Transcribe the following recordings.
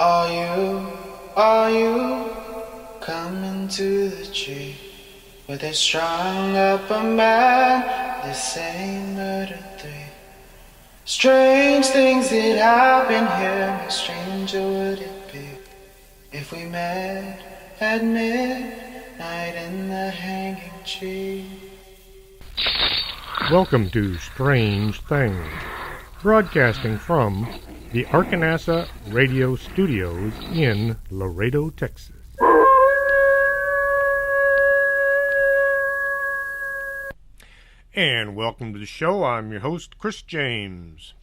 Are you coming to the tree where they strung up a man? They say murder three. Strange things that happen here. How stranger would it be if we met at midnight in the hanging tree? Welcome to Strange Things, broadcasting from the Arkansas Radio Studios in Laredo, Texas. And welcome to the show. I'm your host, Chris James.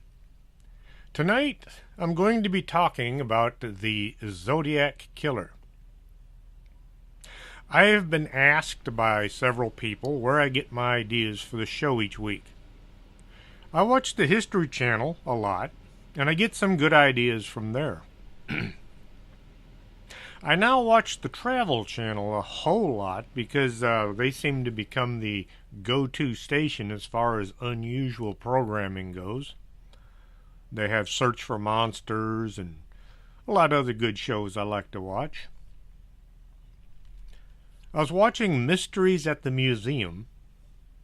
Tonight, I'm going to be talking about the Zodiac Killer. I have been asked by several people where I get my ideas for the show each week. I watch the History Channel a lot, and I get some good ideas from there. I now watch the Travel Channel a whole lot because they seem to become the go-to station as far as unusual programming goes. They have Search for Monsters and a lot of other good shows I like to watch. I was watching Mysteries at the Museum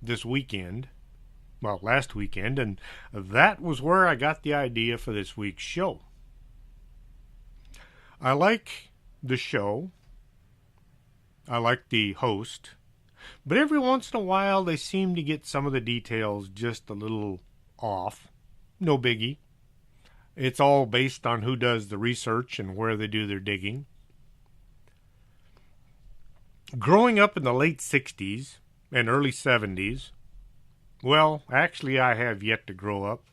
this weekend, well, last weekend, and that was where I got the idea for this week's show. I like the show. I like the host. But every once in a while they seem to get some of the details just a little off. No biggie. It's all based on who does the research and where they do their digging. Growing up in the late 60s and early 70s, well, actually I have yet to grow up,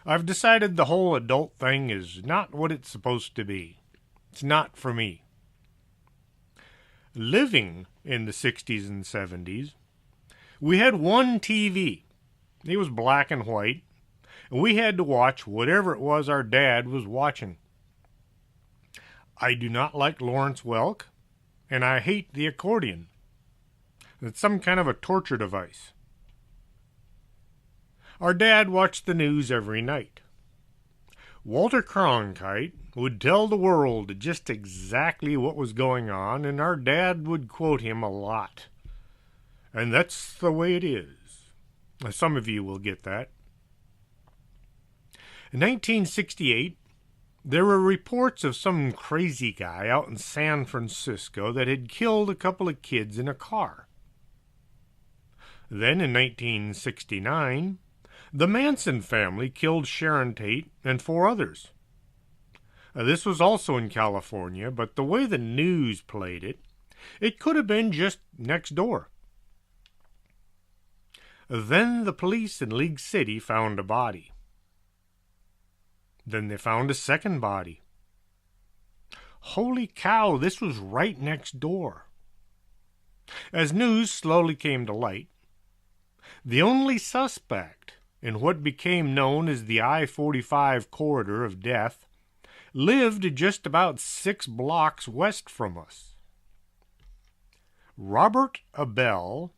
I've decided the whole adult thing is not what it's supposed to be. It's not for me. Living in the 60s and 70s, we had one TV. It was black and white, and we had to watch whatever it was our dad was watching. I do not like Lawrence Welk, and I hate the accordion. It's some kind of a torture device. Our dad watched the news every night. Walter Cronkite would tell the world just exactly what was going on, and our dad would quote him a lot. And that's the way it is. Some of you will get that. In 1968, there were reports of some crazy guy out in San Francisco that had killed a couple of kids in a car. Then in 1969, the Manson family killed Sharon Tate and 4 others. This was also in California, but the way the news played it, it could have been just next door. Then the police in League City found a body. Then they found a second body. Holy cow, this was right next door. As news slowly came to light, the only suspect in what became known as the I-45 corridor of death lived just about 6 blocks west from us. Robert Abel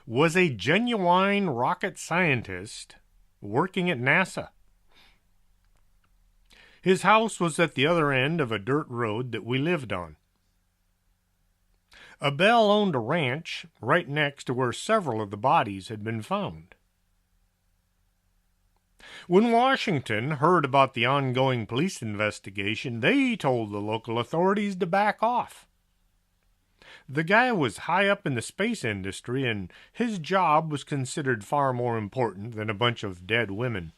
was a genuine rocket scientist working at NASA. His house was at the other end of a dirt road that we lived on. Abel owned a ranch right next to where several of the bodies had been found. When Washington heard about the ongoing police investigation, they told the local authorities to back off. The guy was high up in the space industry, and his job was considered far more important than a bunch of dead women.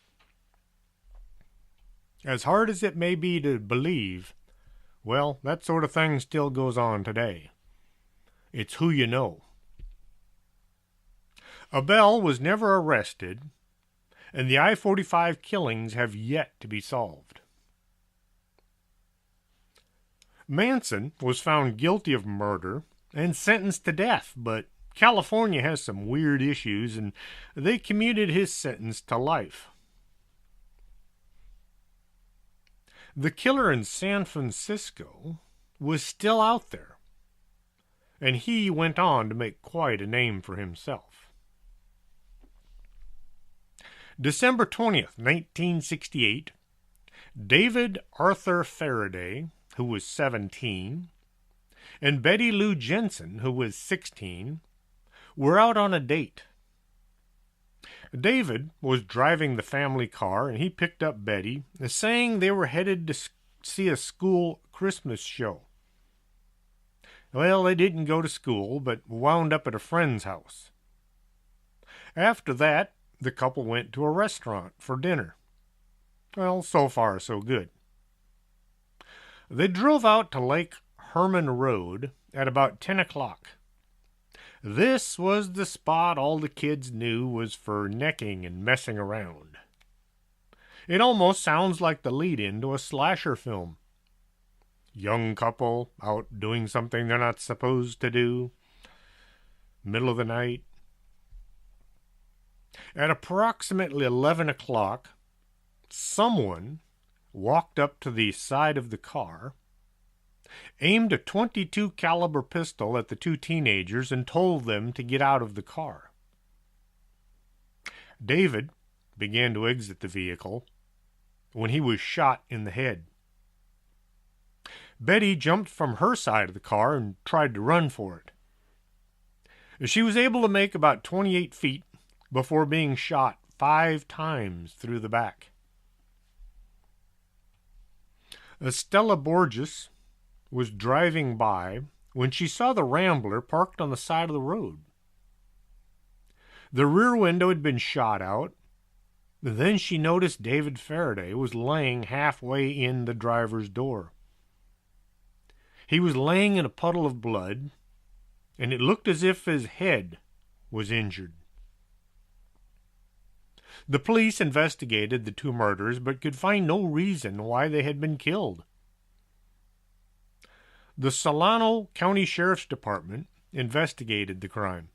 As hard as it may be to believe, well, that sort of thing still goes on today. It's who you know. Abel was never arrested, and the I-45 killings have yet to be solved. Manson was found guilty of murder and sentenced to death, but California has some weird issues, and they commuted his sentence to life. The killer in San Francisco was still out there, and he went on to make quite a name for himself. December 20th, 1968, David Arthur Faraday, who was 17, and Betty Lou Jensen, who was 16, were out on a date. David was driving the family car, and he picked up Betty, saying they were headed to see a school Christmas show. Well, they didn't go to school, but wound up at a friend's house. After that, the couple went to a restaurant for dinner. Well, so far, so good. They drove out to Lake Herman Road at about 10 o'clock. This was the spot all the kids knew was for necking and messing around. It almost sounds like the lead-in to a slasher film. Young couple out doing something they're not supposed to do. Middle of the night. At approximately 11 o'clock, someone walked up to the side of the car, aimed a .22 caliber pistol at the two teenagers, and told them to get out of the car. David began to exit the vehicle when he was shot in the head. Betty jumped from her side of the car and tried to run for it. She was able to make about 28 feet before being shot 5 times through the back. Estella Borges was driving by when she saw the Rambler parked on the side of the road. The rear window had been shot out. Then she noticed David Faraday was laying halfway in the driver's door. He was laying in a puddle of blood, and it looked as if his head was injured. The police investigated the two murders, but could find no reason why they had been killed. The Solano County Sheriff's Department investigated the crime.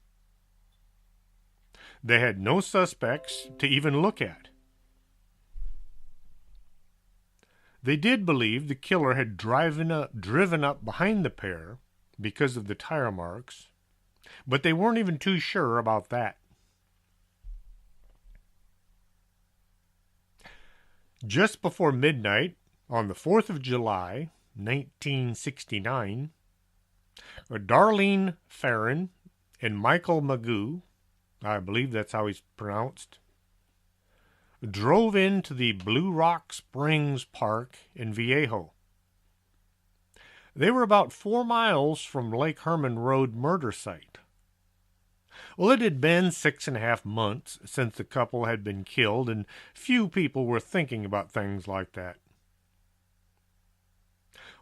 They had no suspects to even look at. They did believe the killer had driven up behind the pair because of the tire marks, but they weren't even too sure about that. Just before midnight on the 4th of July, 1969, Darlene Ferrin and Michael Magoo, I believe that's how he's pronounced, drove into the Blue Rock Springs Park in Viejo. They were about 4 miles from Lake Herman Road murder site. Well, it had been 6.5 months since the couple had been killed, and few people were thinking about things like that.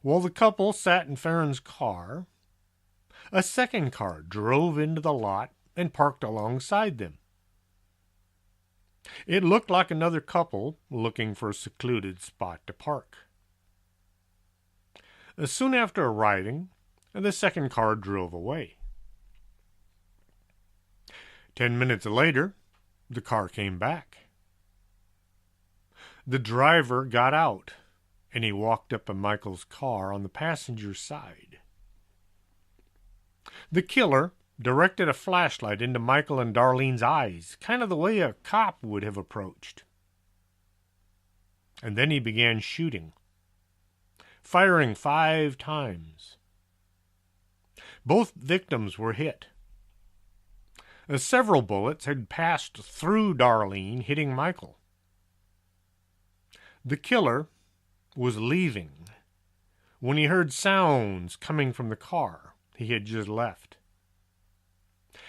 While the couple sat in Farron's car, a second car drove into the lot and parked alongside them. It looked like another couple looking for a secluded spot to park. Soon after arriving, the second car drove away. 10 minutes later, the car came back. The driver got out, and he walked up to Michael's car on the passenger side. The killer directed a flashlight into Michael and Darlene's eyes, kind of the way a cop would have approached. And then he began shooting, firing 5 times. Both victims were hit. Several bullets had passed through Darlene, hitting Michael. The killer was leaving when he heard sounds coming from the car he had just left.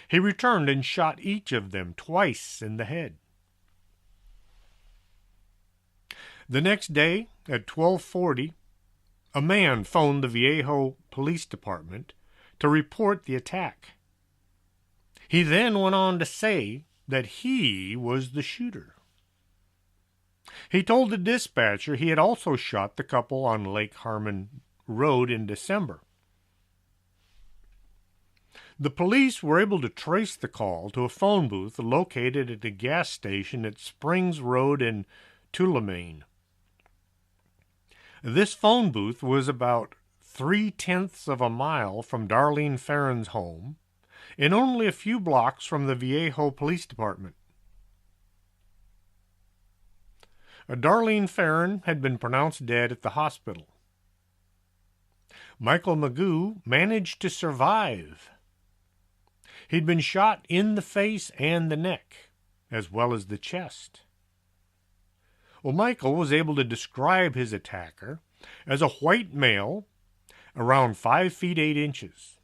He returned and shot each of them twice in the head. The next day, at 12:40, a man phoned the Viejo Police Department to report the attack. He then went on to say that he was the shooter. He told the dispatcher he had also shot the couple on Lake Herman Road in December. The police were able to trace the call to a phone booth located at a gas station at Springs Road in Tulamane. This phone booth was about 3/10 of a mile from Darlene Ferrin's home and only a few blocks from the Viejo Police Department. Darlene Ferrin had been pronounced dead at the hospital. Michael Magoo managed to survive. He'd been shot in the face and the neck, as well as the chest. Well, Michael was able to describe his attacker as a white male around 5 feet 8 inches.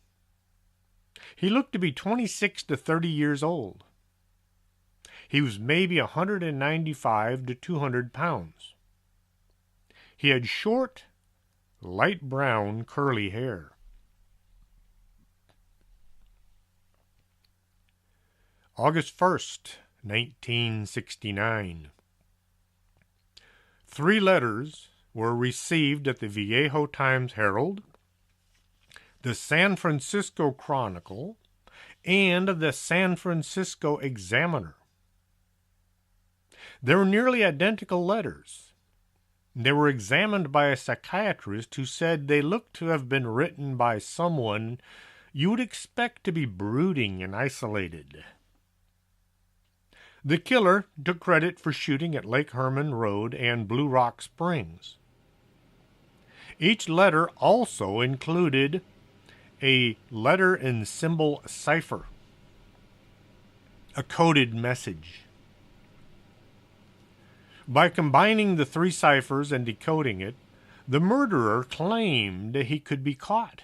He looked to be 26 to 30 years old. He was maybe 195 to 200 pounds. He had short, light brown, curly hair. August 1st, 1969. 3 letters were received at the Viejo Times-Herald, the San Francisco Chronicle, and the San Francisco Examiner. They were nearly identical letters. They were examined by a psychiatrist who said they looked to have been written by someone you would expect to be brooding and isolated. The killer took credit for shooting at Lake Herman Road and Blue Rock Springs. Each letter also included a letter and symbol cipher, a coded message. By combining the 3 ciphers and decoding it, the murderer claimed he could be caught.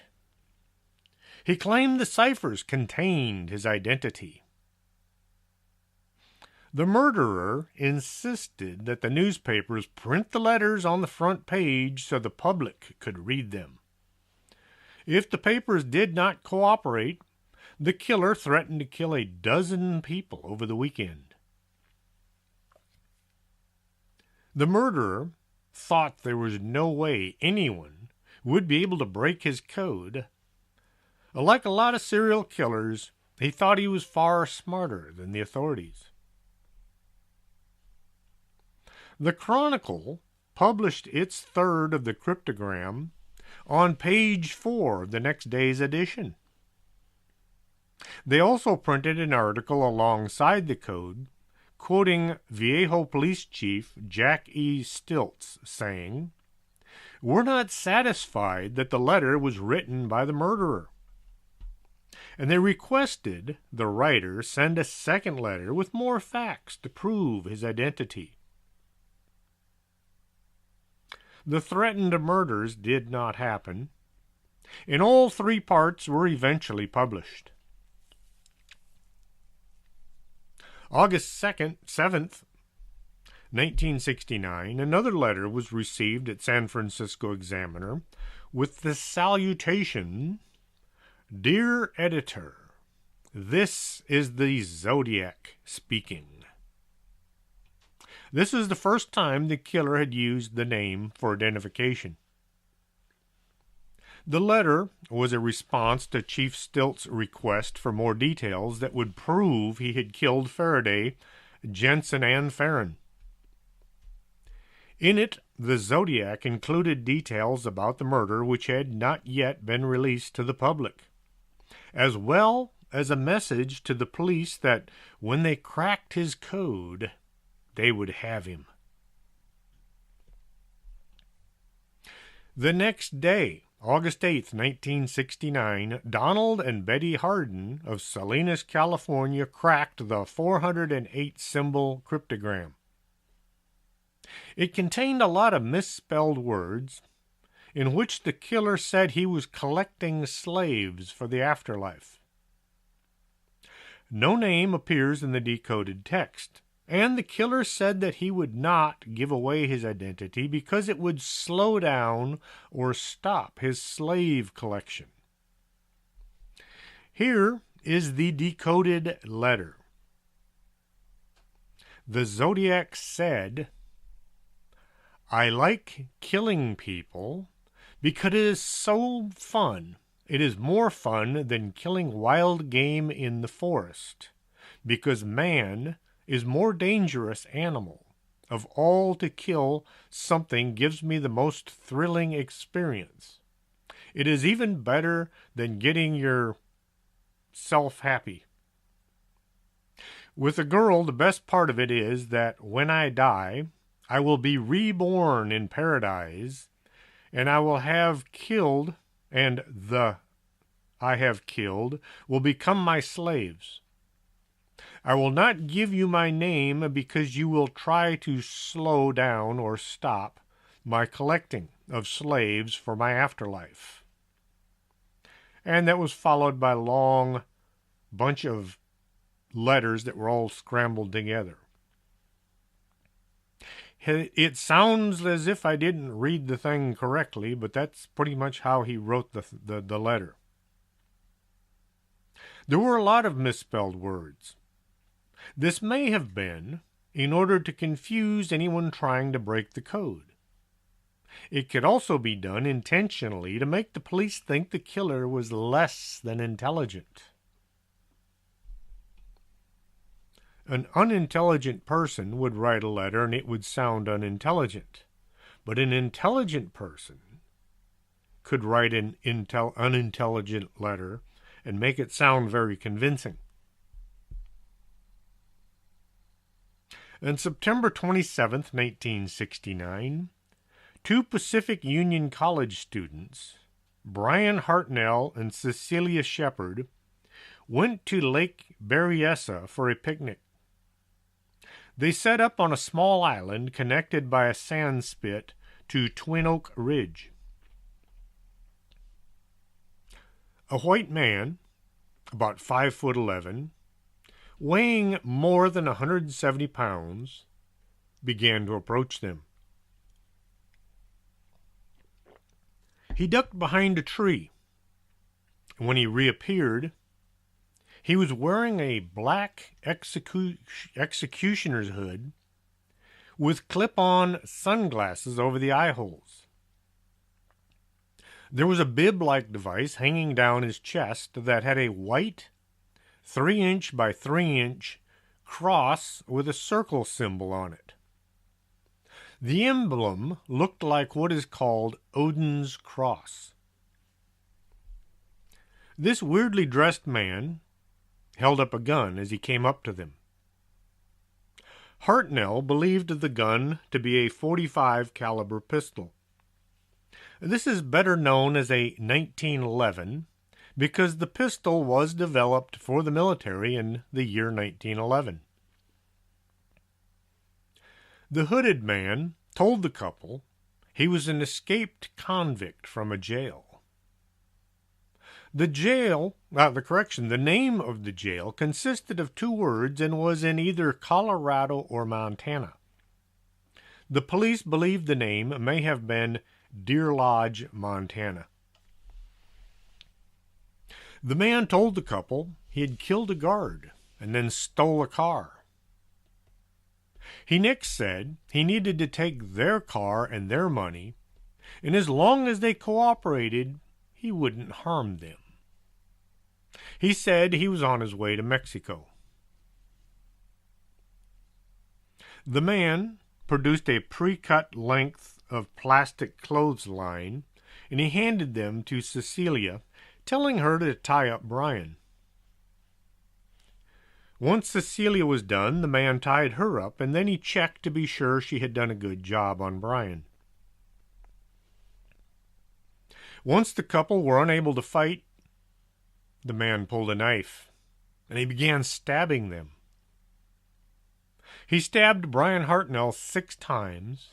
He claimed the ciphers contained his identity. The murderer insisted that the newspapers print the letters on the front page so the public could read them. If the papers did not cooperate, the killer threatened to kill a dozen people over the weekend. The murderer thought there was no way anyone would be able to break his code. Like a lot of serial killers, he thought he was far smarter than the authorities. The Chronicle published its third of the cryptogram on page 4 of the next day's edition. They also printed an article alongside the code, quoting Viejo Police Chief Jack E. Stilts, saying, "We're not satisfied that the letter was written by the murderer." And they requested the writer send a second letter with more facts to prove his identity. The threatened murders did not happen, and all 3 parts were eventually published. August 7th, 1969, another letter was received at San Francisco Examiner with the salutation, "Dear Editor, this is the Zodiac speaking." This is the first time the killer had used the name for identification. The letter was a response to Chief Stilt's request for more details that would prove he had killed Faraday, Jensen, and Ferrin. In it, the Zodiac included details about the murder which had not yet been released to the public, as well as a message to the police that when they cracked his code, they would have him. The next day, August 8th, 1969, Donald and Betty Harden of Salinas, California, cracked the 408-symbol cryptogram. It contained a lot of misspelled words in which the killer said he was collecting slaves for the afterlife. No name appears in the decoded text, and the killer said that he would not give away his identity because it would slow down or stop his slave collection. Here is the decoded letter. The Zodiac said, "I like killing people because it is so fun. It is more fun than killing wild game in the forest, because man is more dangerous animal. Of all to kill something gives me the most thrilling experience. It is even better than getting yourself happy. With a girl, the best part of it is that when I die, I will be reborn in paradise, and I will have killed, and the I have killed will become my slaves. I will not give you my name because you will try to slow down or stop my collecting of slaves for my afterlife. And that was followed by a long bunch of letters that were all scrambled together. It sounds as if I didn't read the thing correctly, but that's pretty much how he wrote the letter. There were a lot of misspelled words. This may have been in order to confuse anyone trying to break the code. It could also be done intentionally to make the police think the killer was less than intelligent. An unintelligent person would write a letter and it would sound unintelligent. But an intelligent person could write an unintelligent letter and make it sound very convincing. On September 27th, 1969, two Pacific Union College students, Brian Hartnell and Cecilia Shepard, went to Lake Berryessa for a picnic. They set up on a small island connected by a sand spit to Twin Oak Ridge. A white man, about 5'11", weighing more than 170 pounds, began to approach them. He ducked behind a tree. When he reappeared, he was wearing a black executioner's hood with clip-on sunglasses over the eye holes. There was a bib-like device hanging down his chest that had a white 3-inch by 3-inch cross with a circle symbol on it. The emblem looked like what is called Odin's cross. This weirdly dressed man held up a gun as he came up to them. Hartnell believed the gun to be a .45 caliber pistol. This is better known as a 1911 because the pistol was developed for the military in the year 1911. The hooded man told the couple he was an escaped convict from a jail. The name of the jail consisted of 2 words and was in either Colorado or Montana. The police believe the name may have been Deer Lodge, Montana. The man told the couple he had killed a guard and then stole a car. He next said he needed to take their car and their money, and as long as they cooperated, he wouldn't harm them. He said he was on his way to Mexico. The man produced a pre-cut length of plastic clothesline, and he handed them to Cecilia, telling her to tie up Brian. Once Cecilia was done, the man tied her up, and then he checked to be sure she had done a good job on Brian. Once the couple were unable to fight, the man pulled a knife, and he began stabbing them. He stabbed Brian Hartnell 6 times.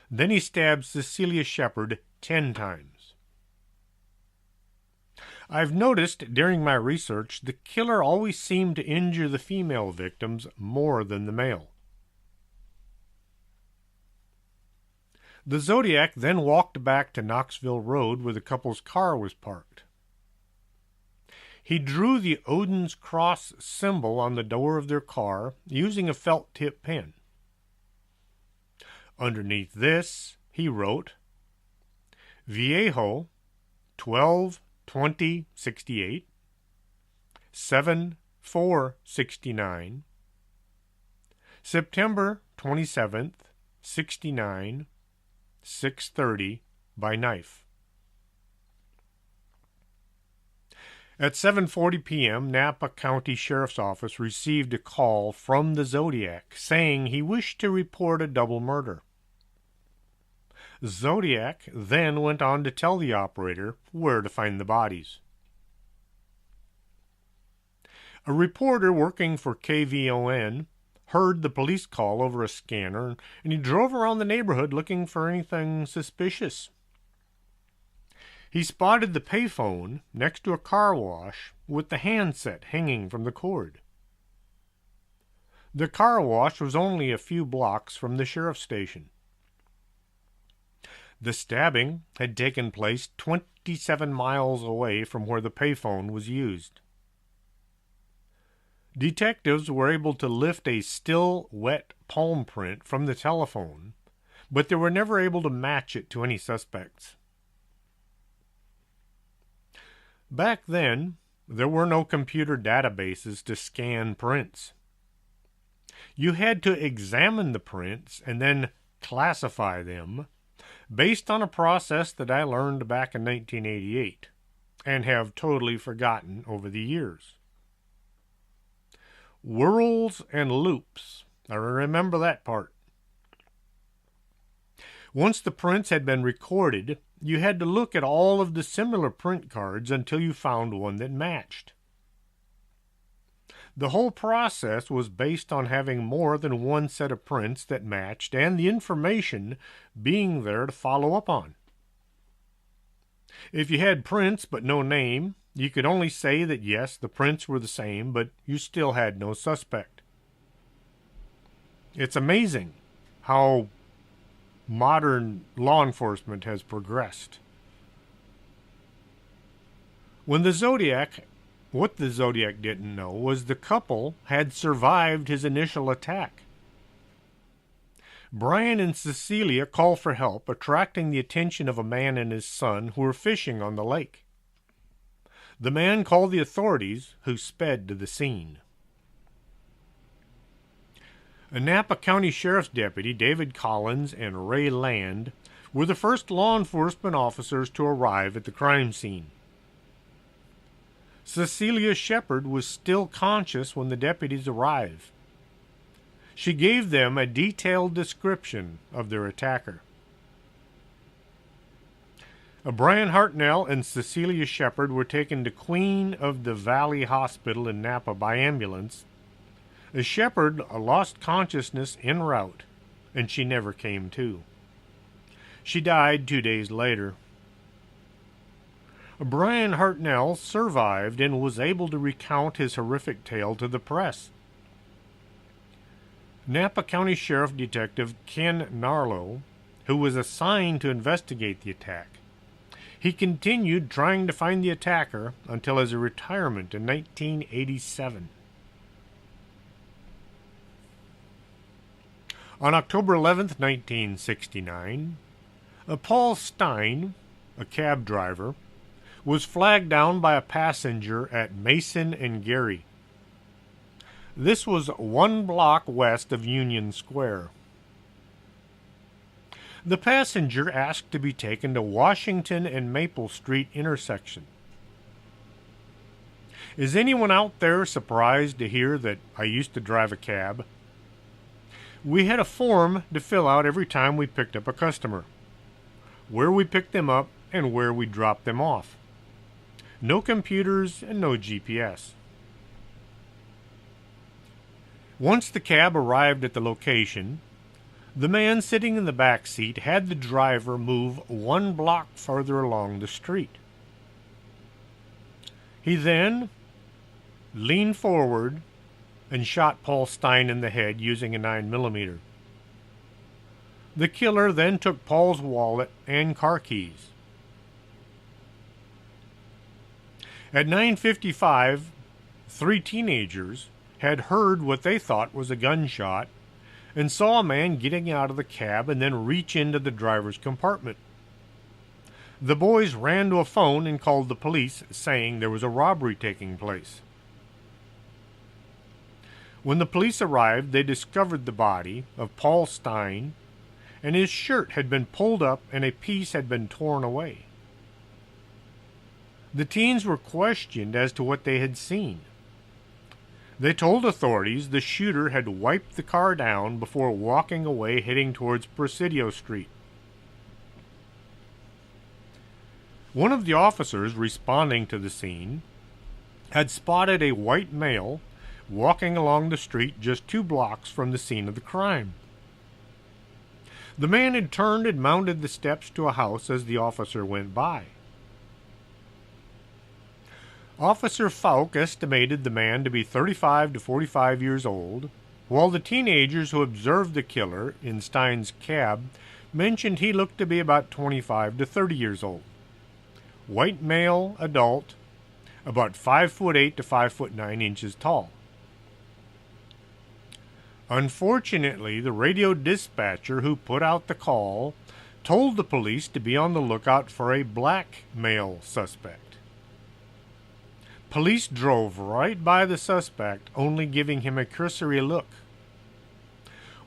Then he stabbed Cecilia Shepard 10 times. I've noticed during my research the killer always seemed to injure the female victims more than the male. The Zodiac then walked back to Knoxville Road where the couple's car was parked. He drew the Odin's cross symbol on the door of their car using a felt tip pen. Underneath this, he wrote, Viejo, 12/20/68, 7/4/69, September 27th, 69, 6:30 by knife. At 7:40 p.m., Napa County Sheriff's Office received a call from the Zodiac saying he wished to report a double murder. Zodiac then went on to tell the operator where to find the bodies. A reporter working for KVON heard the police call over a scanner, and he drove around the neighborhood looking for anything suspicious. He spotted the payphone next to a car wash with the handset hanging from the cord. The car wash was only a few blocks from the sheriff's station. The stabbing had taken place 27 miles away from where the payphone was used. Detectives were able to lift a still wet palm print from the telephone, but they were never able to match it to any suspects. Back then, there were no computer databases to scan prints. You had to examine the prints and then classify them based on a process that I learned back in 1988 and have totally forgotten over the years. Whirls and loops. I remember that part. Once the prints had been recorded, you had to look at all of the similar print cards until you found one that matched. The whole process was based on having more than one set of prints that matched and the information being there to follow up on. If you had prints but no name, you could only say that yes, the prints were the same, but you still had no suspect. It's amazing how modern law enforcement has progressed. What the Zodiac didn't know was the couple had survived his initial attack. Brian and Cecilia call for help, attracting the attention of a man and his son who were fishing on the lake. The man called the authorities, who sped to the scene. A Napa County Sheriff's Deputy, David Collins and Ray Land, were the first law enforcement officers to arrive at the crime scene. Cecilia Shepard was still conscious when the deputies arrived. She gave them a detailed description of their attacker. Brian Hartnell and Cecilia Shepard were taken to Queen of the Valley Hospital in Napa by ambulance. Shepard lost consciousness en route, and she never came to. She died 2 days later. Brian Hartnell survived and was able to recount his horrific tale to the press. Napa County Sheriff Detective Ken Narlow, who was assigned to investigate the attack, he continued trying to find the attacker until his retirement in 1987. On October 11, 1969, Paul Stein, a cab driver, was flagged down by a passenger at Mason and Gary. This was 1 block west of Union Square. The passenger asked to be taken to Washington and Maple Street intersection. Is anyone out there surprised to hear that I used to drive a cab? We had a form to fill out every time we picked up a customer. Where we picked them up and where we dropped them off. No computers and no GPS. Once the cab arrived at the location, the man sitting in the back seat had the driver move 1 block further along the street. He then leaned forward and shot Paul Stein in the head using a 9mm. The killer then took Paul's wallet and car keys. At 9:55, 3 teenagers had heard what they thought was a gunshot and saw a man getting out of the cab and then reach into the driver's compartment. The boys ran to a phone and called the police, saying there was a robbery taking place. When the police arrived, they discovered the body of Paul Stein, and his shirt had been pulled up and a piece had been torn away. The teens were questioned as to what they had seen. They told authorities the shooter had wiped the car down before walking away heading towards Presidio Street. One of the officers responding to the scene had spotted a white male walking along the street just 2 blocks from the scene of the crime. The man had turned and mounted the steps to a house as the officer went by. Officer Falk estimated the man to be 35 to 45 years old, while the teenagers who observed the killer in Stein's cab mentioned he looked to be about 25 to 30 years old. White male, adult, about 5'8" to 5'9" tall. Unfortunately, the radio dispatcher who put out the call told the police to be on the lookout for a black male suspect. Police drove right by the suspect, only giving him a cursory look.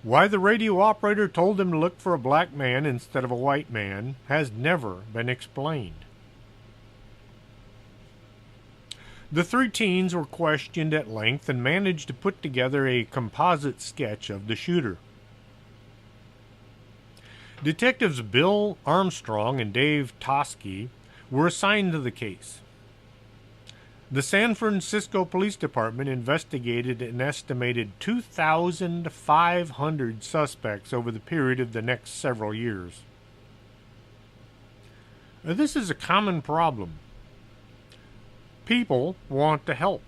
Why the radio operator told them to look for a black man instead of a white man has never been explained. The 3 teens were questioned at length and managed to put together a composite sketch of the shooter. Detectives Bill Armstrong and Dave Toski were assigned to the case. The San Francisco Police Department investigated an estimated 2,500 suspects over the period of the next several years. This is a common problem. People want to help.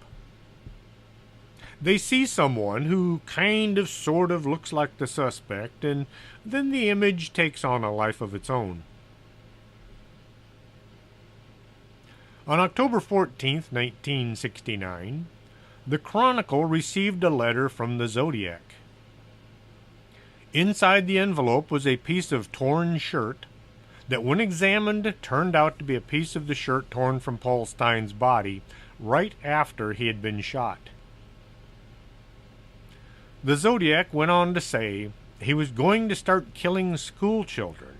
They see someone who kind of sort of looks like the suspect, and then the image takes on a life of its own. On October 14, 1969, the Chronicle received a letter from the Zodiac. Inside the envelope was a piece of torn shirt that, when examined, turned out to be a piece of the shirt torn from Paul Stein's body right after he had been shot. The Zodiac went on to say he was going to start killing school children.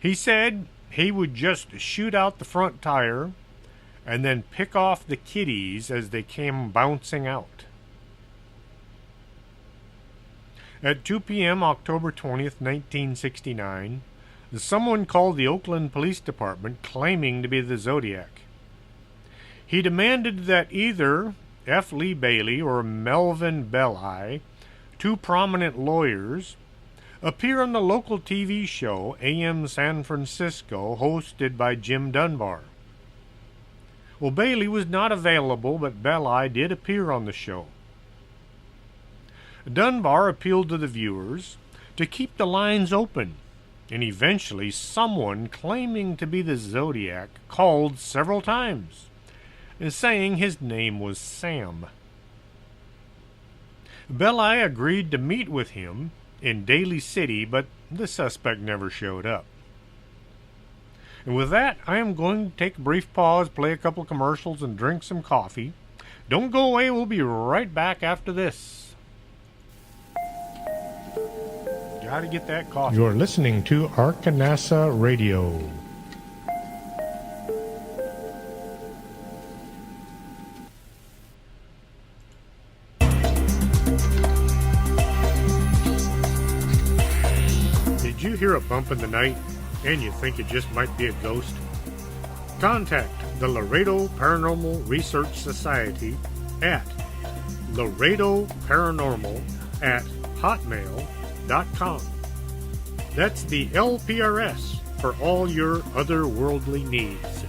He said he would just shoot out the front tire and then pick off the kiddies as they came bouncing out. At 2 p.m. October 20th, 1969, someone called the Oakland Police Department claiming to be the Zodiac. He demanded that either F. Lee Bailey or Melvin Belli, 2 prominent lawyers, appear on the local TV show AM San Francisco hosted by Jim Dunbar. Well, Bailey was not available, but Belli did appear on the show. Dunbar appealed to the viewers to keep the lines open, and eventually someone claiming to be the Zodiac called several times, saying his name was Sam. Belli agreed to meet with him in Daly City, but the suspect never showed up. And with that, I am going to take a brief pause, play a couple commercials, and drink some coffee. Don't go away, we'll be right back after this. Gotta get that coffee. You're listening to Arkanasa Radio. Did you hear a bump in the night and you think it just might be a ghost? Contact the Laredo Paranormal Research Society at laredoparanormal@hotmail.com. That's the LPRS for all your otherworldly needs.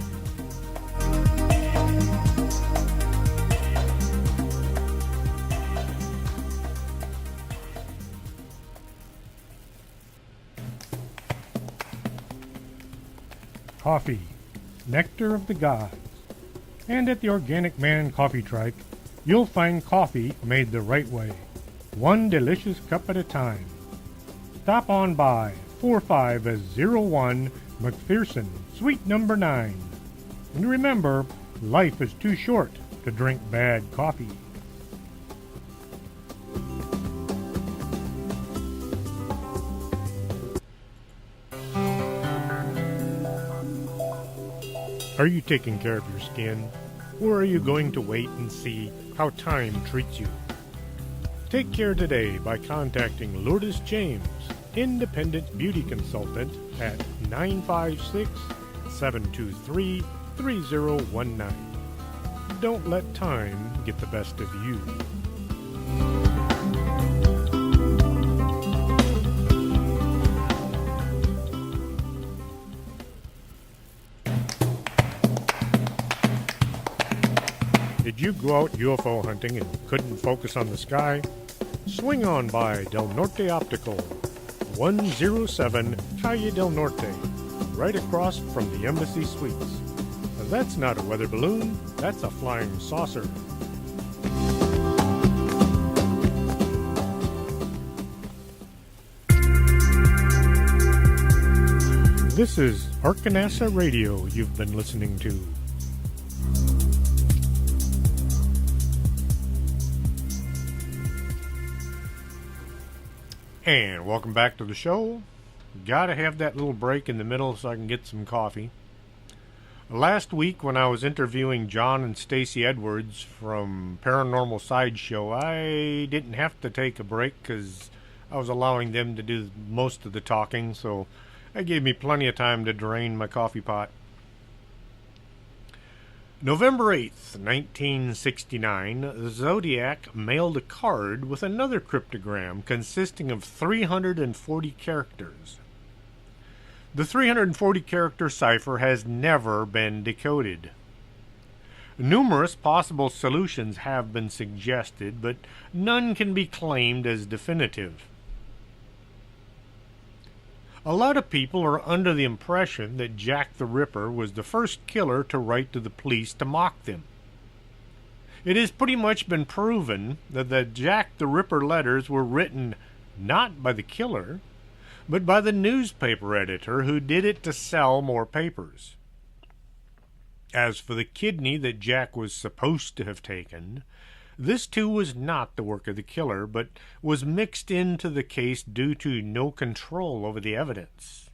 Coffee, nectar of the gods. And at the Organic Man Coffee Trike, you'll find coffee made the right way, one delicious cup at a time. Stop on by 4501 McPherson, Suite number 9. And remember, life is too short to drink bad coffee. Are you taking care of your skin, or are you going to wait and see how time treats you? Take care today by contacting Lourdes James, Independent Beauty Consultant, at 956-723-3019. Don't let time get the best of you. Did you go out UFO hunting and couldn't focus on the sky? Swing on by Del Norte Optical, 107 Calle Del Norte, right across from the Embassy Suites. That's not a weather balloon, that's a flying saucer. This is Arkanasa Radio you've been listening to. And welcome back to the show. Gotta have that little break in the middle so I can get some coffee. Last week when I was interviewing John and Stacy Edwards from Paranormal Sideshow, I didn't have to take a break because I was allowing them to do most of the talking, so that gave me plenty of time to drain my coffee pot. November 8th, 1969, Zodiac mailed a card with another cryptogram consisting of 340 characters. The 340-character cipher has never been decoded. Numerous possible solutions have been suggested, but none can be claimed as definitive. A lot of people are under the impression that Jack the Ripper was the first killer to write to the police to mock them. It has pretty much been proven that the Jack the Ripper letters were written not by the killer, but by the newspaper editor who did it to sell more papers. As for the kidney that Jack was supposed to have taken, this too was not the work of the killer, but was mixed into the case due to no control over the evidence.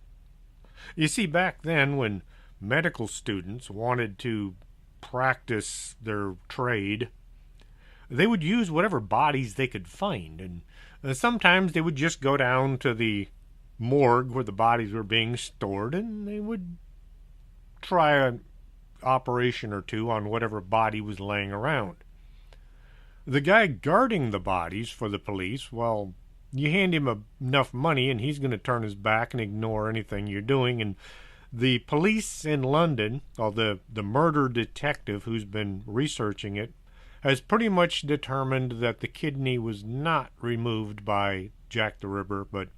You see, back then when medical students wanted to practice their trade, they would use whatever bodies they could find, and sometimes they would just go down to the morgue where the bodies were being stored, and they would try an operation or two on whatever body was laying around. The guy guarding the bodies for the police, well, you hand him enough money and he's going to turn his back and ignore anything you're doing. And the police in London, or the murder detective who's been researching it, has pretty much determined that the kidney was not removed by Jack the Ripper, but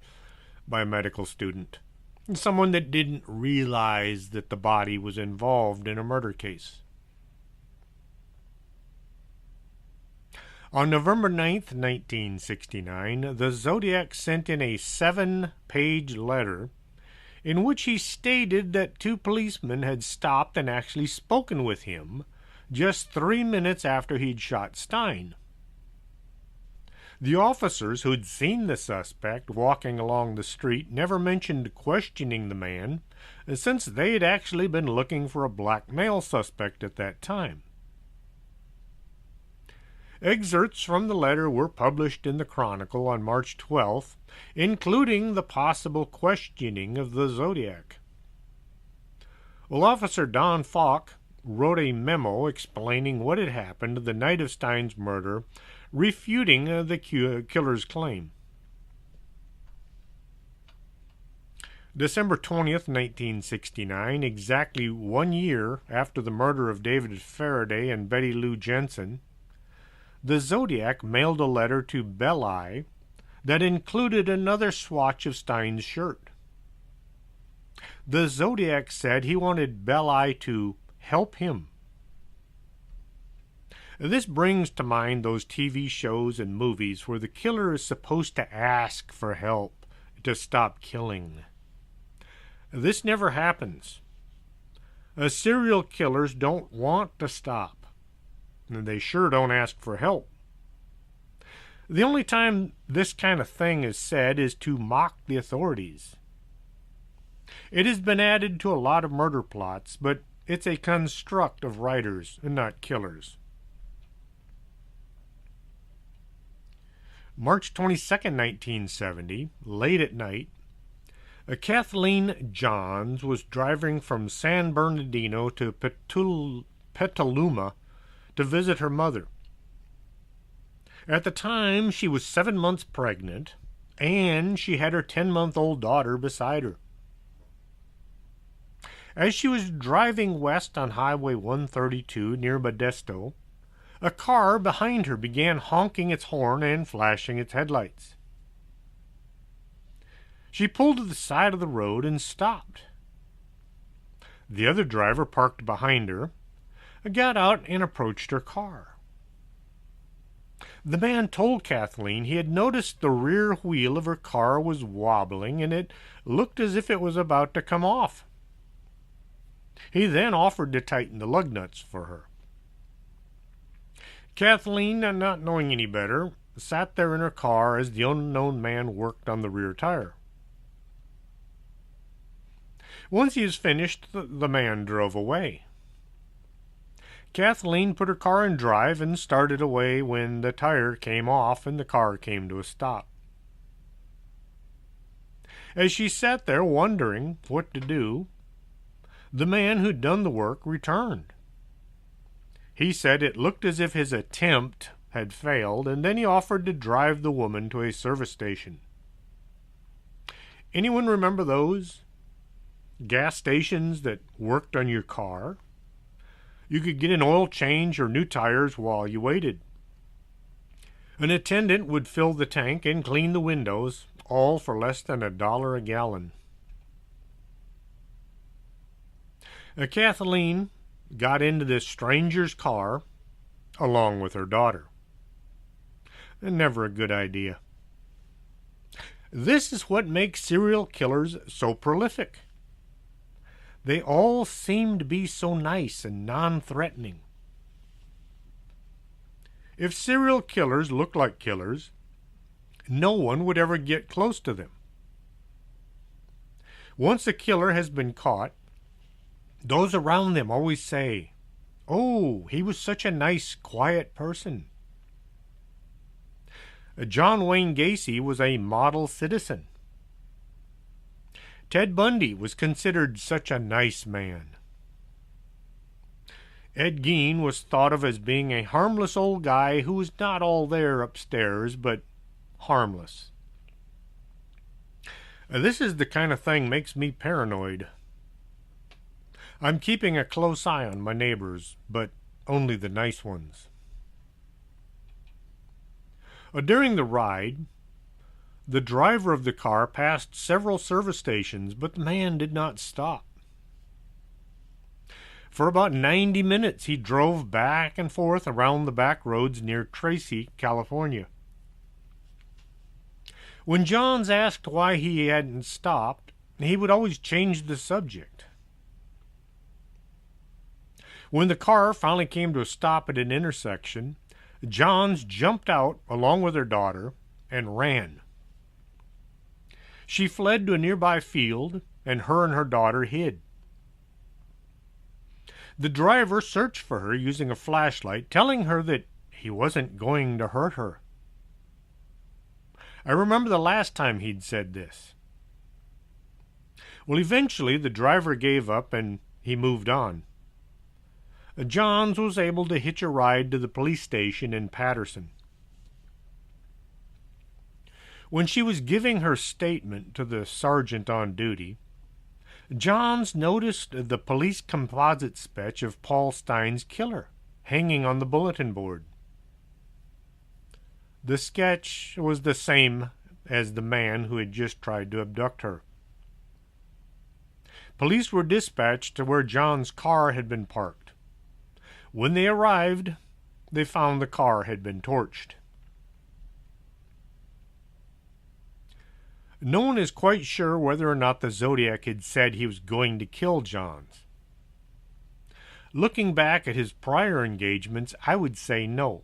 by a medical student. Someone that didn't realize that the body was involved in a murder case. On November 9th, 1969, the Zodiac sent in a 7-page letter in which he stated that 2 policemen had stopped and actually spoken with him just 3 minutes after he'd shot Stein. The officers who'd seen the suspect walking along the street never mentioned questioning the man, since they had actually been looking for a black male suspect at that time. Excerpts from the letter were published in the Chronicle on March 12th, including the possible questioning of the Zodiac. Well, Officer Don Falk wrote a memo explaining what had happened the night of Stein's murder, refuting the killer's claim. December 20th, 1969, exactly 1 year after the murder of David Faraday and Betty Lou Jensen, the Zodiac mailed a letter to Belli that included another swatch of Stein's shirt. The Zodiac said he wanted Belli to help him. This brings to mind those TV shows and movies where the killer is supposed to ask for help to stop killing. This never happens. Serial killers don't want to stop. And they sure don't ask for help. The only time this kind of thing is said is to mock the authorities. It has been added to a lot of murder plots, but It's a construct of writers and not killers. March 22nd, 1970, late at night, Kathleen Johns was driving from San Bernardino to Petaluma to visit her mother. At the time, she was 7 months pregnant, and she had her 10-month-old daughter beside her. As she was driving west on Highway 132 near Modesto, a car behind her began honking its horn and flashing its headlights. She pulled to the side of the road and stopped. The other driver parked behind her, got out and approached her car. The man told Kathleen he had noticed the rear wheel of her car was wobbling and it looked as if it was about to come off. He then offered to tighten the lug nuts for her. Kathleen, not knowing any better, sat there in her car as the unknown man worked on the rear tire. Once he was finished, the man drove away. Kathleen put her car in drive and started away when the tire came off and the car came to a stop. As she sat there wondering what to do, the man who'd done the work returned. He said it looked as if his attempt had failed, and then he offered to drive the woman to a service station. Anyone remember those? Gas stations that worked on your car? You could get an oil change or new tires while you waited. An attendant would fill the tank and clean the windows, all for less than $1 a gallon. Kathleen got into this stranger's car along with her daughter. Never a good idea. This is what makes serial killers so prolific. They all seem to be so nice and non-threatening. If serial killers looked like killers, no one would ever get close to them. Once a killer has been caught, those around them always say, "Oh, he was such a nice, quiet person." John Wayne Gacy was a model citizen. Ted Bundy was considered such a nice man. Ed Gein was thought of as being a harmless old guy who was not all there upstairs, but harmless. This is the kind of thing makes me paranoid. I'm keeping a close eye on my neighbors, but only the nice ones. During the ride, the driver of the car passed several service stations, but the man did not stop. For about 90 minutes, he drove back and forth around the back roads near Tracy, California. When Johns asked why he hadn't stopped, he would always change the subject. When the car finally came to a stop at an intersection, Johns jumped out along with her daughter and ran. She fled to a nearby field, and her daughter hid. The driver searched for her using a flashlight, telling her that he wasn't going to hurt her. I remember the last time he'd said this. Well, eventually the driver gave up and he moved on. Johns was able to hitch a ride to the police station in Patterson. When she was giving her statement to the sergeant on duty, Johns noticed the police composite sketch of Paul Stine's killer hanging on the bulletin board. The sketch was the same as the man who had just tried to abduct her. Police were dispatched to where John's car had been parked. When they arrived, they found the car had been torched. No one is quite sure whether or not the Zodiac had said he was going to kill Johns. Looking back at his prior engagements, I would say no.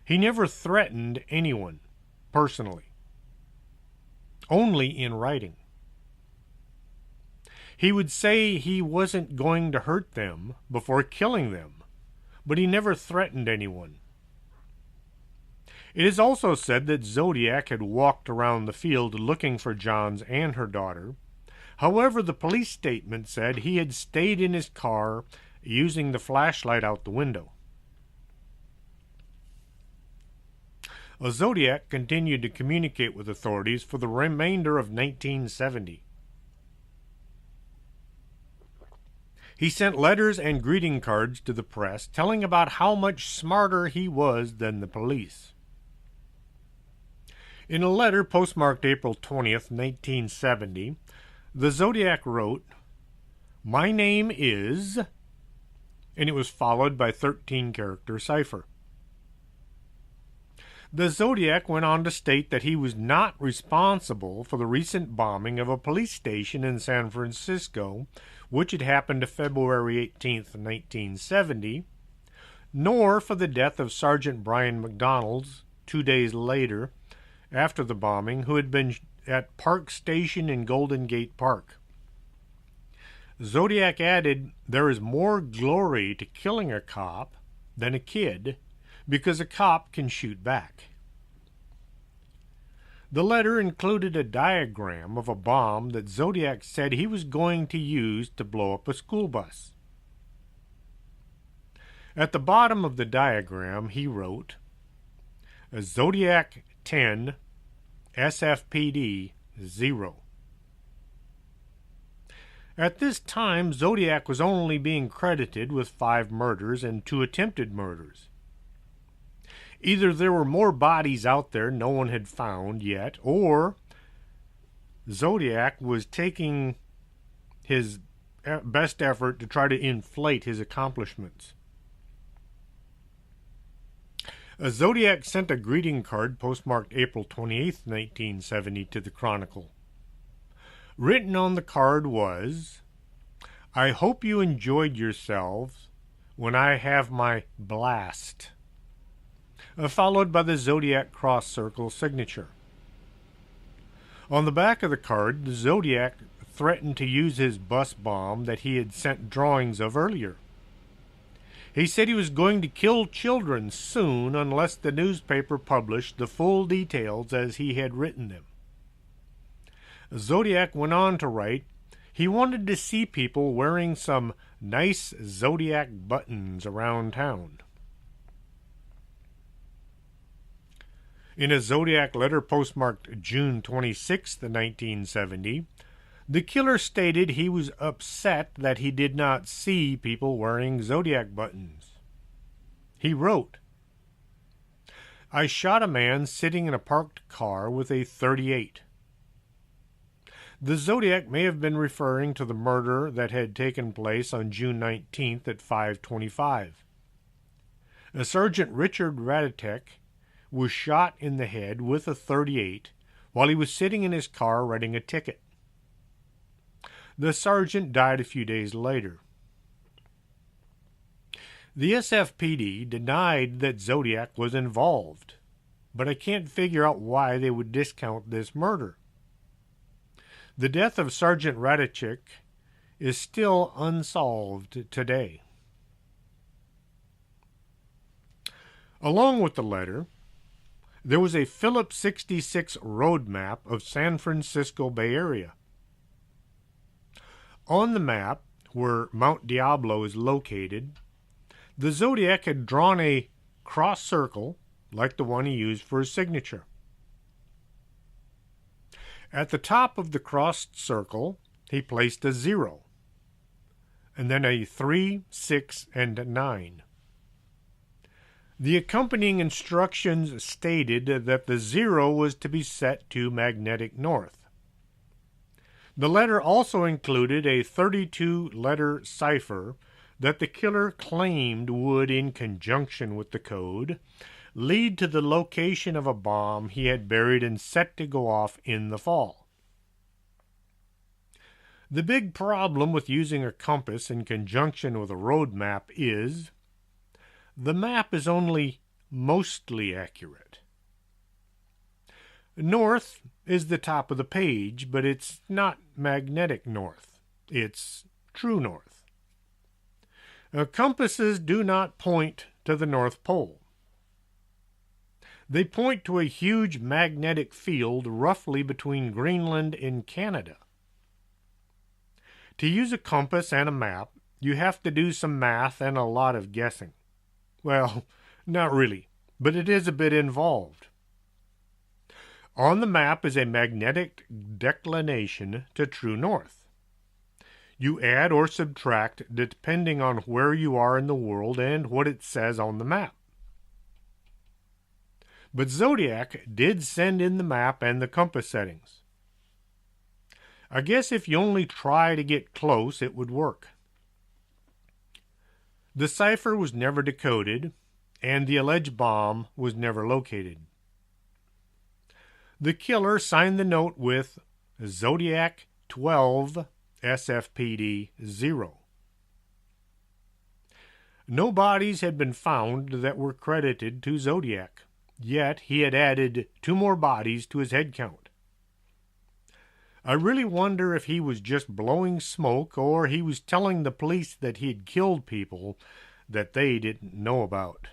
He never threatened anyone, personally. Only in writing. He would say he wasn't going to hurt them before killing them, but he never threatened anyone. It is also said that Zodiac had walked around the field looking for Johns and her daughter. However, the police statement said he had stayed in his car using the flashlight out the window. Zodiac continued to communicate with authorities for the remainder of 1970. He sent letters and greeting cards to the press telling about how much smarter he was than the police. In a letter postmarked April 20th, 1970, the Zodiac wrote, "My name is," and it was followed by 13-character cipher. The Zodiac went on to state that he was not responsible for the recent bombing of a police station in San Francisco, which had happened February 18th, 1970, nor for the death of Sergeant Brian McDonald's 2 days later after the bombing, who had been at Park Station in Golden Gate Park. Zodiac added, "There is more glory to killing a cop than a kid, because a cop can shoot back." The letter included a diagram of a bomb that Zodiac said he was going to use to blow up a school bus. At the bottom of the diagram, he wrote, "Zodiac 10, SFPD 0. At this time, Zodiac was only being credited with 5 murders and 2 attempted murders. Either there were more bodies out there no one had found yet, or Zodiac was taking his best effort to try to inflate his accomplishments. Zodiac sent a greeting card postmarked April 28th, 1970 to the Chronicle. Written on the card was, "I hope you enjoyed yourselves when I have my blast," followed by the Zodiac cross circle signature. On the back of the card, the Zodiac threatened to use his bus bomb that he had sent drawings of earlier. He said he was going to kill children soon unless the newspaper published the full details as he had written them. Zodiac went on to write, he wanted to see people wearing some nice Zodiac buttons around town. In a Zodiac letter postmarked June 26, 1970, the killer stated he was upset that he did not see people wearing Zodiac buttons. He wrote, "I shot a man sitting in a parked car with a .38. The Zodiac may have been referring to the murder that had taken place on June 19th at 5:25. Sergeant Richard Radatek was shot in the head with a .38 while he was sitting in his car writing a ticket. The sergeant died a few days later." The SFPD denied that Zodiac was involved, but I can't figure out why they would discount this murder. The death of Sergeant Radatek is still unsolved today. Along with the letter, there was a Phillips 66 road map of San Francisco Bay Area. On the map, where Mount Diablo is located, the Zodiac had drawn a cross circle like the one he used for his signature. At the top of the crossed circle, he placed a 0, and then a 3, 6, and 9. The accompanying instructions stated that the 0 was to be set to magnetic north. The letter also included a 32-letter cipher that the killer claimed would, in conjunction with the code, lead to the location of a bomb he had buried and set to go off in the fall. The big problem with using a compass in conjunction with a road map is the map is only mostly accurate. North is the top of the page, but it's not magnetic north. It's true north. Compasses do not point to the North Pole. They point to a huge magnetic field roughly between Greenland and Canada. To use a compass and a map, you have to do some math and a lot of guessing. Well, not really, but it is a bit involved. On the map is a magnetic declination to true north. You add or subtract depending on where you are in the world and what it says on the map. But Zodiac did send in the map and the compass settings. I guess if you only try to get close, it would work. The cipher was never decoded, and the alleged bomb was never located. The killer signed the note with Zodiac 12 SFPD 0. No bodies had been found that were credited to Zodiac, yet he had added 2 more bodies to his head count. I really wonder if he was just blowing smoke or he was telling the police that he had killed people that they didn't know about.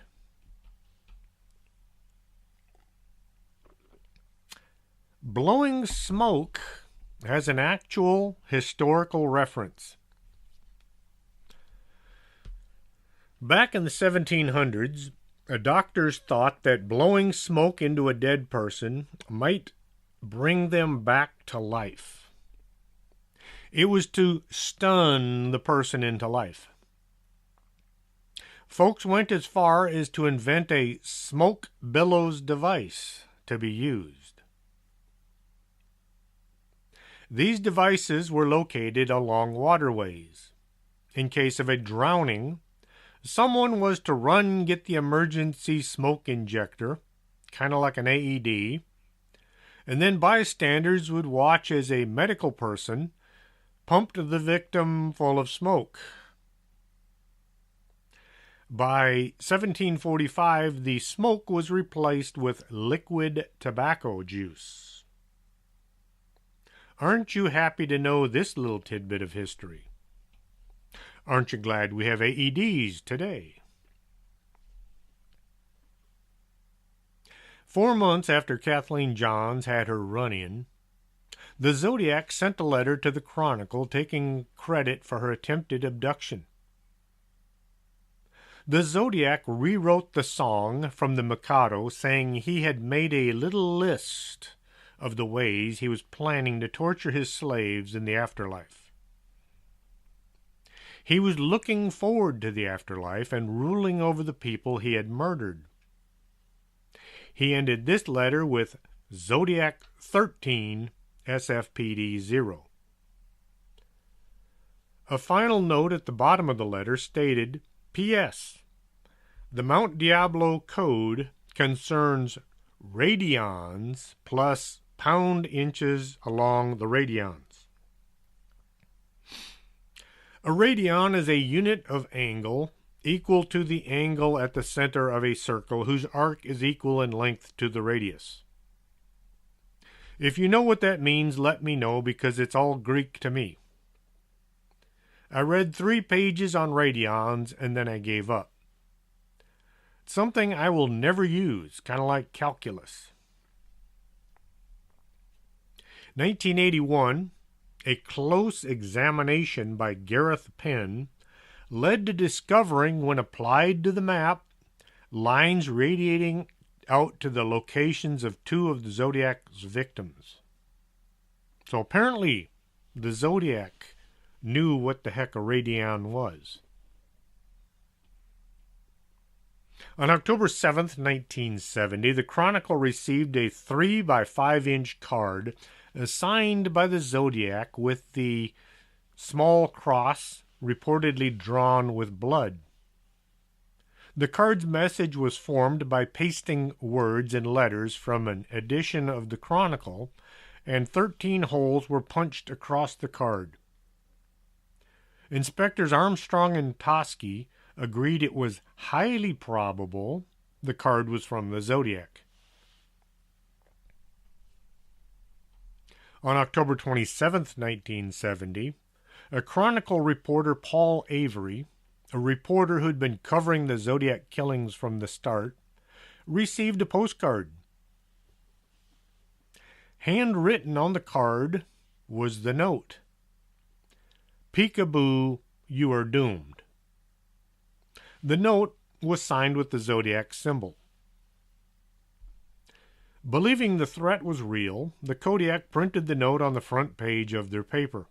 Blowing smoke has an actual historical reference. Back in the 1700s, doctors thought that blowing smoke into a dead person might bring them back to life. It was to stun the person into life. Folks went as far as to invent a smoke bellows device to be used. These devices were located along waterways. In case of a drowning, someone was to run get the emergency smoke injector, kind of like an AED, and then bystanders would watch as a medical person pumped the victim full of smoke. By 1745, the smoke was replaced with liquid tobacco juice. Aren't you happy to know this little tidbit of history? Aren't you glad we have AEDs today? 4 months after Kathleen Johns had her run-in, the Zodiac sent a letter to the Chronicle taking credit for her attempted abduction. The Zodiac rewrote the song from the Mikado, saying he had made a little list of the ways he was planning to torture his slaves in the afterlife. He was looking forward to the afterlife and ruling over the people he had murdered. He ended this letter with Zodiac 13 SFPD 0. A final note at the bottom of the letter stated, P.S. The Mount Diablo code concerns radians plus pound inches along the radians. A radian is a unit of angle equal to the angle at the center of a circle whose arc is equal in length to the radius. If you know what that means, let me know because it's all Greek to me. I read 3 pages on radians and then I gave up. It's something I will never use, kind of like calculus. 1981, a close examination by Gareth Penn led to discovering, when applied to the map, lines radiating out to the locations of 2 of the Zodiac's victims. So apparently, the Zodiac knew what the heck a radian was. On October 7th, 1970, the Chronicle received a 3 by 5 inch card signed by the Zodiac with the small cross reportedly drawn with blood. The card's message was formed by pasting words and letters from an edition of the Chronicle, and 13 holes were punched across the card. Inspectors Armstrong and Tosky agreed it was highly probable the card was from the Zodiac. On October 27, 1970, A Chronicle reporter, Paul Avery, a reporter who'd been covering the Zodiac killings from the start, received a postcard. Handwritten on the card was the note: "Peekaboo, you are doomed." The note was signed with the Zodiac symbol. Believing the threat was real, the Kodiak printed the note on the front page of their paper.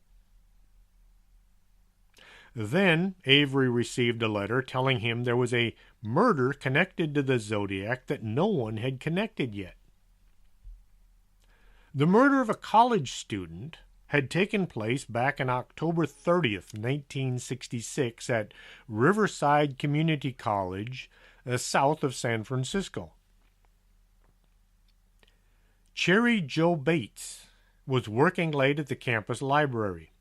Then Avery received a letter telling him there was a murder connected to the Zodiac that no one had connected yet. The murder of a college student had taken place back on October 30th, 1966 at Riverside Community College, south of San Francisco. Cherry Jo Bates was working late at the campus library.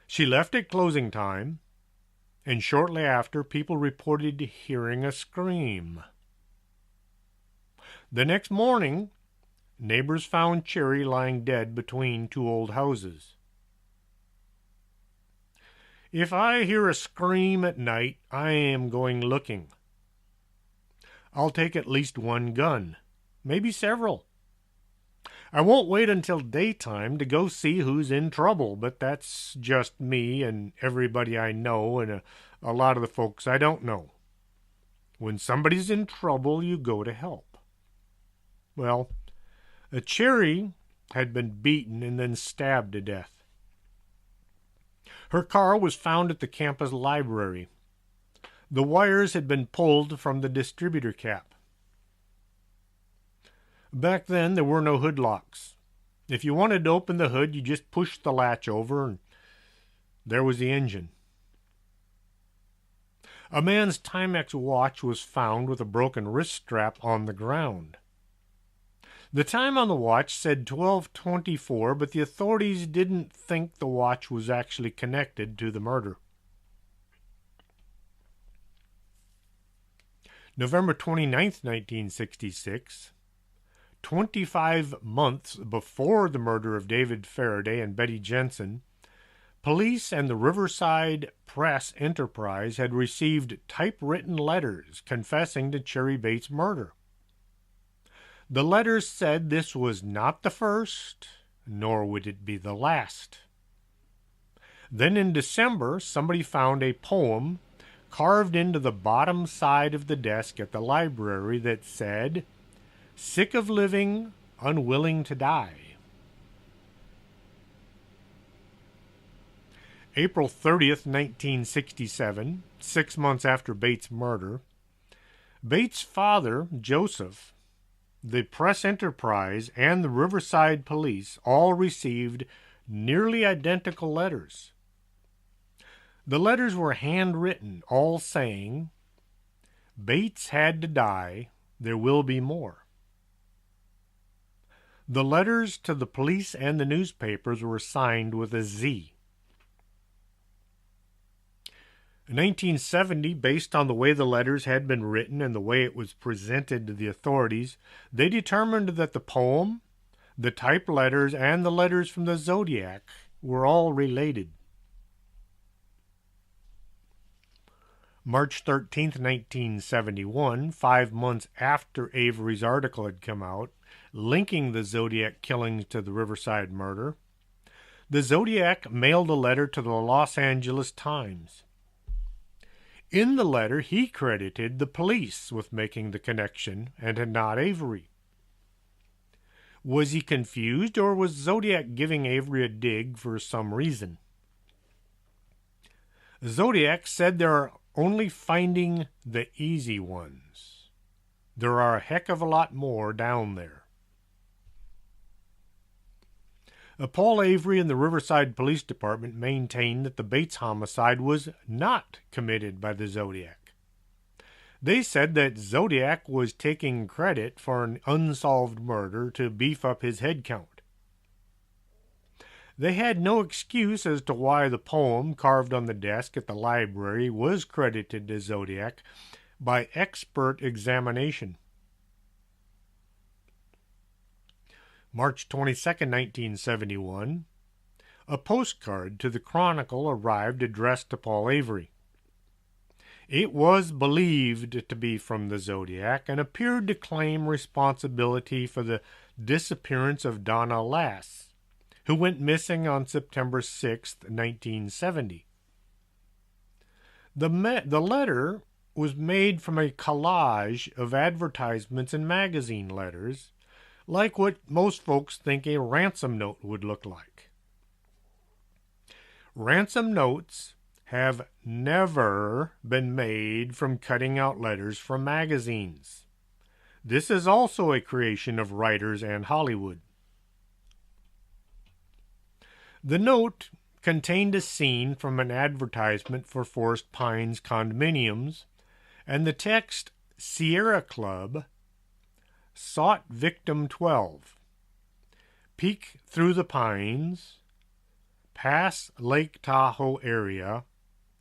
She left at closing time, and shortly after, people reported hearing a scream. The next morning, neighbors found Cherry lying dead between two old houses. "If I hear a scream at night, I am going looking. I'll take at least one gun, maybe several. I won't wait until daytime to go see who's in trouble, but that's just me and everybody I know and a lot of the folks I don't know. When somebody's in trouble, you go to help." Well, a Cherry had been beaten and then stabbed to death. Her car was found at the campus library. The wires had been pulled from the distributor cap. Back then, there were no hood locks. If you wanted to open the hood, you just pushed the latch over, and there was the engine. A man's Timex watch was found with a broken wrist strap on the ground. The time on the watch said 12:24, but the authorities didn't think the watch was actually connected to the murder. November 29th, 1966, 25 months before the murder of David Faraday and Betty Jensen, police and the Riverside Press Enterprise had received typewritten letters confessing to Cherry Bates' murder. The letters said this was not the first, nor would it be the last. Then in December, somebody found a poem carved into the bottom side of the desk at the library that said, "Sick of living, unwilling to die." April 30th, 1967, 6 months after Bates' murder, Bates' father, Joseph, the Press Enterprise, and the Riverside Police all received nearly identical letters. The letters were handwritten, all saying, "Bates had to die. There will be more." The letters to the police and the newspapers were signed with a Z. In 1970, based on the way the letters had been written and the way it was presented to the authorities, they determined that the poem, the typed letters, and the letters from the Zodiac were all related. March 13th, 1971, 5 months after Avery's article had come out, linking the Zodiac killings to the Riverside murder, the Zodiac mailed a letter to the Los Angeles Times. In the letter, he credited the police with making the connection and not Avery. Was he confused, or was Zodiac giving Avery a dig for some reason? Zodiac said there are only finding the easy ones. There are a heck of a lot more down there. Paul Avery and the Riverside Police Department maintained that the Bates homicide was not committed by the Zodiac. They said that Zodiac was taking credit for an unsolved murder to beef up his head count. They had no excuse as to why the poem carved on the desk at the library was credited to Zodiac by expert examination. March 22, 1971, a postcard to the Chronicle arrived addressed to Paul Avery. It was believed to be from the Zodiac and appeared to claim responsibility for the disappearance of Donna Lass, who went missing on September 6, 1970. The letter was made from a collage of advertisements and magazine letters, like what most folks think a ransom note would look like. Ransom notes have never been made from cutting out letters from magazines. This is also a creation of writers and Hollywood. The note contained a scene from an advertisement for Forest Pines condominiums, and the text, "Sierra Club sought victim 12. Peek through the pines, pass Lake Tahoe area,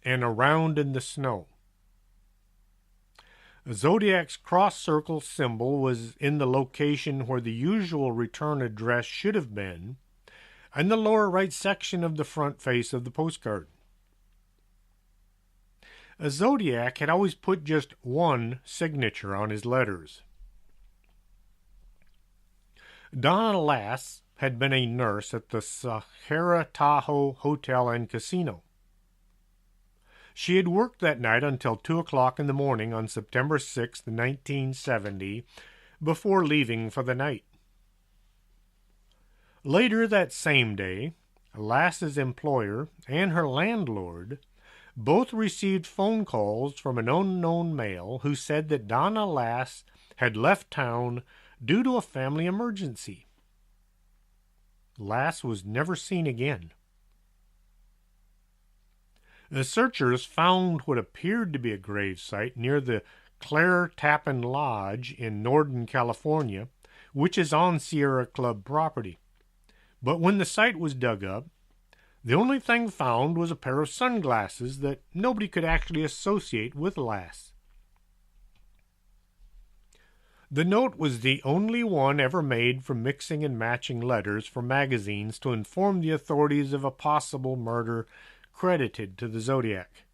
and around in the snow." Zodiac's cross-circle symbol was in the location where the usual return address should have been, in the lower right section of the front face of the postcard. Zodiac had always put just one signature on his letters. Donna Lass had been a nurse at the Sahara Tahoe Hotel and Casino. She had worked that night until 2 o'clock in the morning on September 6, 1970, before leaving for the night. Later that same day, Lass's employer and her landlord both received phone calls from an unknown male who said that Donna Lass had left town due to a family emergency. Lass was never seen again. The searchers found what appeared to be a grave site near the Claire Tappan Lodge in Northern California, which is on Sierra Club property. But when the site was dug up, the only thing found was a pair of sunglasses that nobody could actually associate with Lass. The note was the only one ever made from mixing and matching letters for magazines to inform the authorities of a possible murder credited to the Zodiac.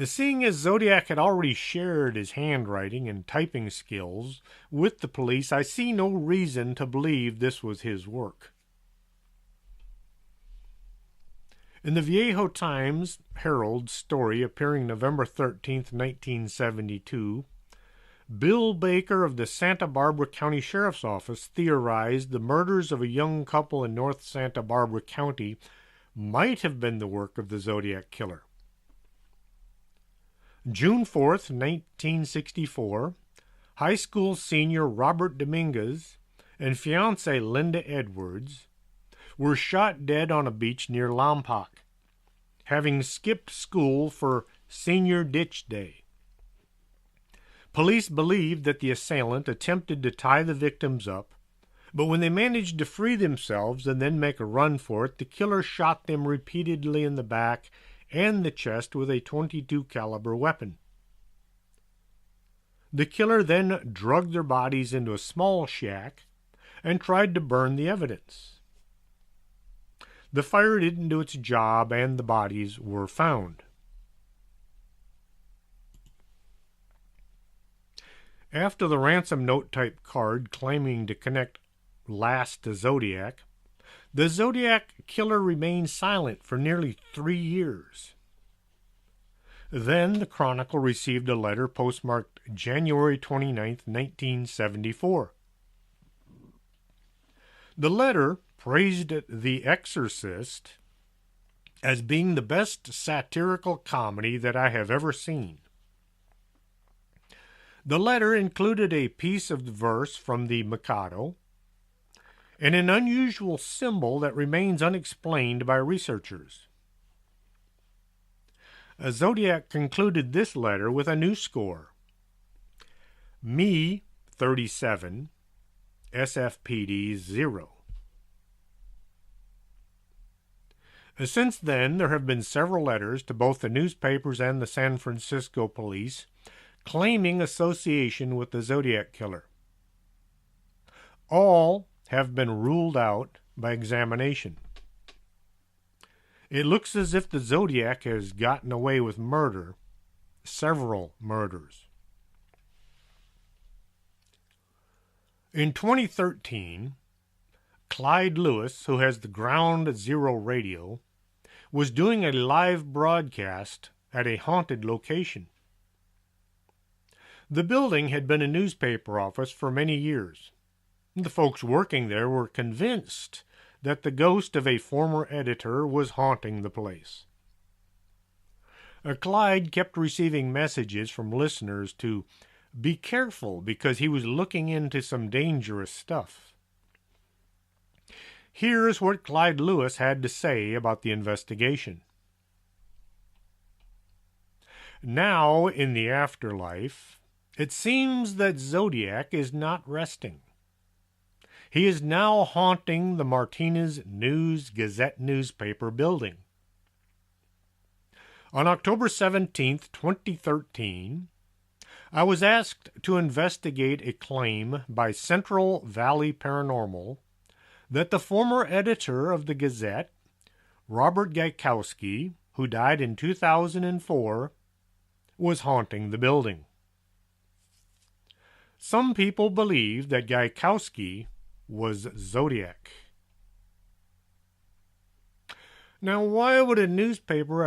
Seeing as Zodiac had already shared his handwriting and typing skills with the police, I see no reason to believe this was his work. In the Viejo Times Herald story appearing November 13, 1972, Bill Baker of the Santa Barbara County Sheriff's Office theorized the murders of a young couple in North Santa Barbara County might have been the work of the Zodiac Killer. June 4, 1964, high school senior Robert Dominguez and fiancée Linda Edwards were shot dead on a beach near Lompoc, having skipped school for Senior Ditch Day. Police believed that the assailant attempted to tie the victims up, but when they managed to free themselves and then make a run for it, the killer shot them repeatedly in the back and the chest with a .22 caliber weapon. The killer then dragged their bodies into a small shack and tried to burn the evidence. The fire didn't do its job and the bodies were found. After the ransom note type card claiming to connect Lass to Zodiac, the Zodiac Killer remained silent for nearly 3 years. Then the Chronicle received a letter postmarked January 29, 1974. The letter praised The Exorcist as being the best satirical comedy that I have ever seen. The letter included a piece of verse from the Mikado and an unusual symbol that remains unexplained by researchers. Zodiac concluded this letter with a new score. Me, 37, SFPD 0. Since then, there have been several letters to both the newspapers and the San Francisco police claiming association with the Zodiac Killer. All have been ruled out by examination. It looks as if the Zodiac has gotten away with murder, several murders. In 2013, Clyde Lewis, who has the Ground Zero radio, was doing a live broadcast at a haunted location. The building had been a newspaper office for many years. The folks working there were convinced that the ghost of a former editor was haunting the place. Clyde kept receiving messages from listeners to be careful because he was looking into some dangerous stuff. Here's what Clyde Lewis had to say about the investigation. Now, in the afterlife, it seems that Zodiac is not resting. He is now haunting the Martinez News-Gazette newspaper building. On October 17, 2013, I was asked to investigate a claim by Central Valley Paranormal that the former editor of the Gazette, Robert Gaikowski, who died in 2004, was haunting the building. Some people believe that Gaikowski was Zodiac. Now, why would a newspaper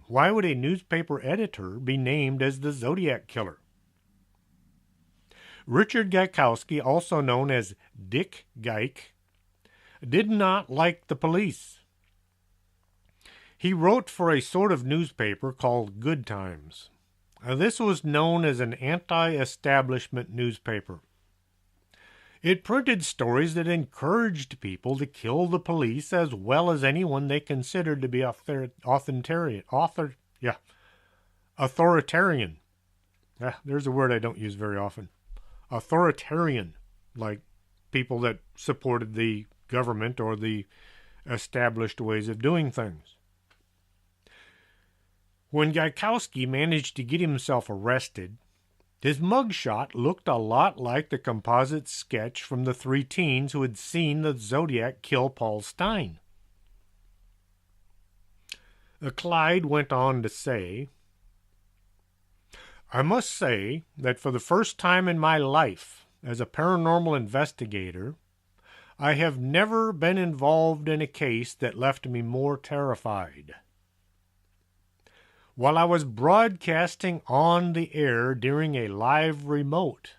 Why would a newspaper editor be named as the Zodiac Killer? Richard Gaikowski, also known as Dick Geik, did not like the police. He wrote for a sort of newspaper called Good Times. This was known as an anti-establishment newspaper. It printed stories that encouraged people to kill the police as well as anyone they considered to be authoritarian. There's a word I don't use very often. Authoritarian, like people that supported the government or the established ways of doing things. When Gaikowski managed to get himself arrested, his mugshot looked a lot like the composite sketch from the three teens who had seen the Zodiac kill Paul Stein. Clyde went on to say, I must say that for the first time in my life as a paranormal investigator, I have never been involved in a case that left me more terrified. While I was broadcasting on the air during a live remote,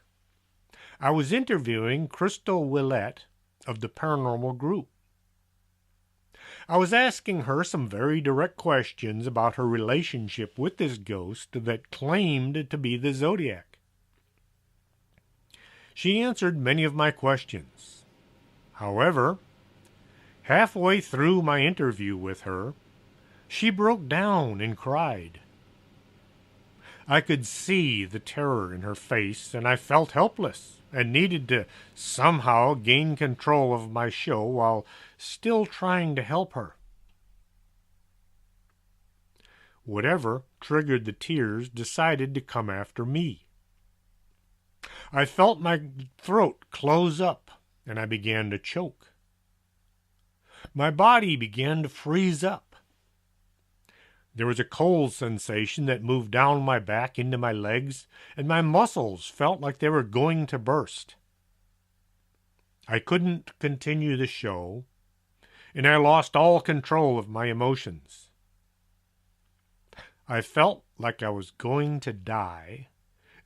I was interviewing Crystal Willett of the Paranormal Group. I was asking her some very direct questions about her relationship with this ghost that claimed to be the Zodiac. She answered many of my questions. However, halfway through my interview with her, she broke down and cried. I could see the terror in her face, and I felt helpless and needed to somehow gain control of my show while still trying to help her. Whatever triggered the tears decided to come after me. I felt my throat close up, and I began to choke. My body began to freeze up. There was a cold sensation that moved down my back into my legs, and my muscles felt like they were going to burst. I couldn't continue the show, and I lost all control of my emotions. I felt like I was going to die,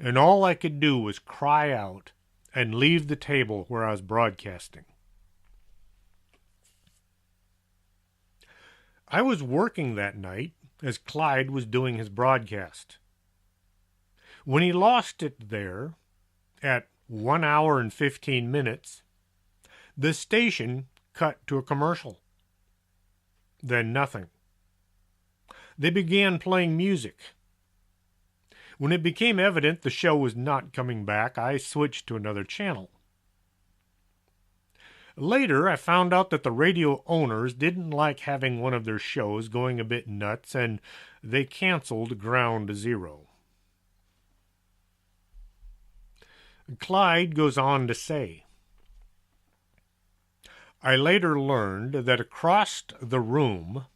and all I could do was cry out and leave the table where I was broadcasting. I was working that night as Clyde was doing his broadcast. When he lost it there, at 1 hour and 15 minutes, the station cut to a commercial. Then nothing. They began playing music. When it became evident the show was not coming back, I switched to another channel. Later, I found out that the radio owners didn't like having one of their shows going a bit nuts, and they canceled Ground Zero. Clyde goes on to say, I later learned that across the room,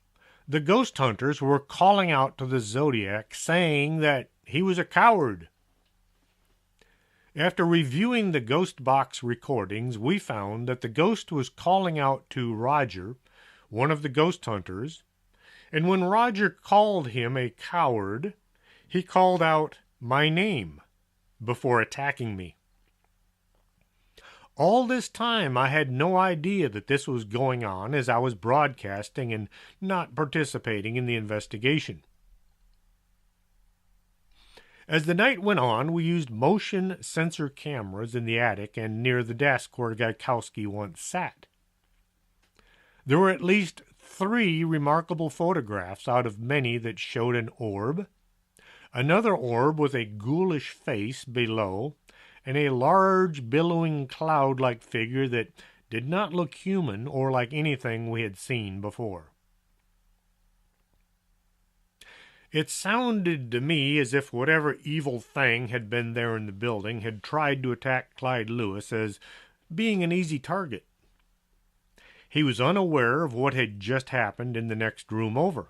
the ghost hunters were calling out to the Zodiac, saying that he was a coward. After reviewing the ghost box recordings, we found that the ghost was calling out to Roger, one of the ghost hunters, and when Roger called him a coward, he called out my name before attacking me. All this time, I had no idea that this was going on, as I was broadcasting and not participating in the investigation. As the night went on, we used motion sensor cameras in the attic and near the desk where Gaikowski once sat. There were at least 3 remarkable photographs out of many that showed an orb, another orb with a ghoulish face below, and a large billowing cloud-like figure that did not look human or like anything we had seen before. It sounded to me as if whatever evil thing had been there in the building had tried to attack Clyde Lewis as being an easy target. He was unaware of what had just happened in the next room over.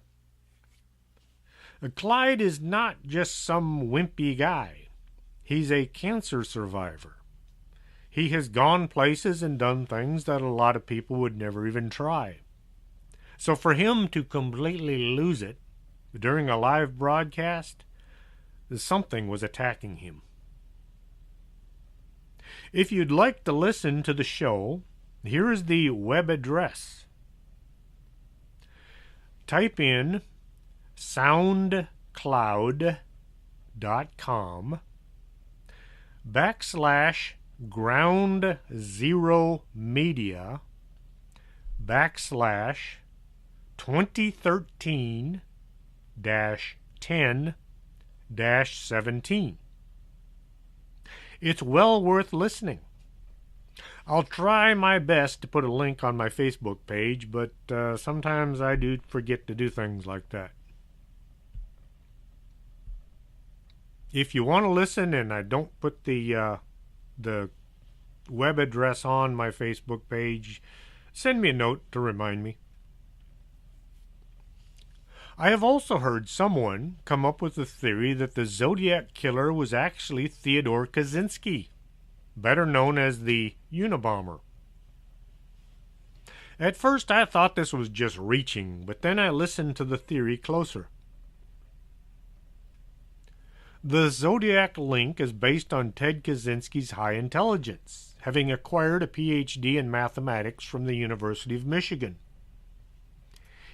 Clyde is not just some wimpy guy. He's a cancer survivor. He has gone places and done things that a lot of people would never even try. So for him to completely lose it during a live broadcast, something was attacking him. If you'd like to listen to the show, here is the web address. Type in /ground0media/2013-10-17. It's well worth listening. I'll try my best to put a link on my Facebook page, but sometimes I do forget to do things like that. If you want to listen and I don't put the web address on my Facebook page, send me a note to remind me. I have also heard someone come up with the theory that the Zodiac Killer was actually Theodore Kaczynski, better known as the Unabomber. At first I thought this was just reaching, but then I listened to the theory closer. The Zodiac link is based on Ted Kaczynski's high intelligence, having acquired a Ph.D. in mathematics from the University of Michigan.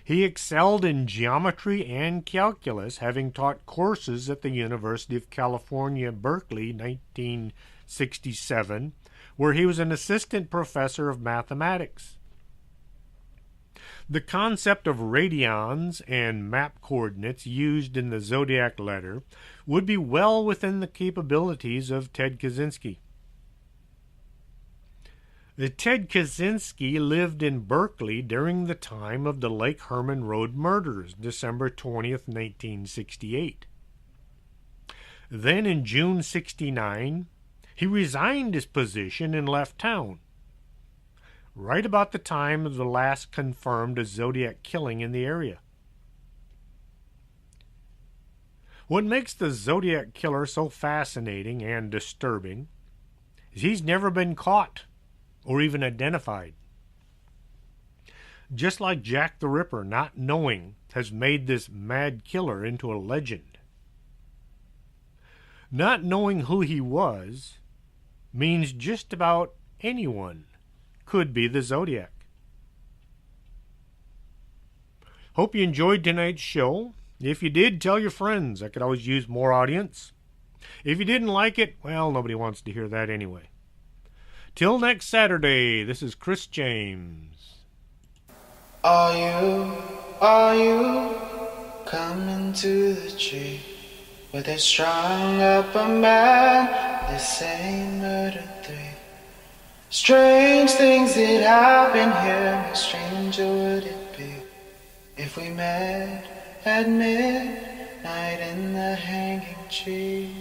He excelled in geometry and calculus, having taught courses at the University of California, Berkeley, 1967, where he was an assistant professor of mathematics. The concept of radians and map coordinates used in the Zodiac letter would be well within the capabilities of Ted Kaczynski. Ted Kaczynski lived in Berkeley during the time of the Lake Herman Road murders, December 20th, 1968. Then in June 1969, he resigned his position and left town, right about the time of the last confirmed Zodiac killing in the area. What makes the Zodiac Killer so fascinating and disturbing is he's never been caught or even identified. Just like Jack the Ripper not knowing has made this mad killer into a legend. Not knowing who he was means just about anyone could be the Zodiac. Hope you enjoyed tonight's show. If you did, tell your friends. I could always use more audience. If you didn't like it, well, nobody wants to hear that anyway. Till next Saturday, this is Chris James. Are you coming to the tree where they strung up a man, they say murder 3? Strange things that happen here, how stranger would it be if we met at midnight in the hanging tree?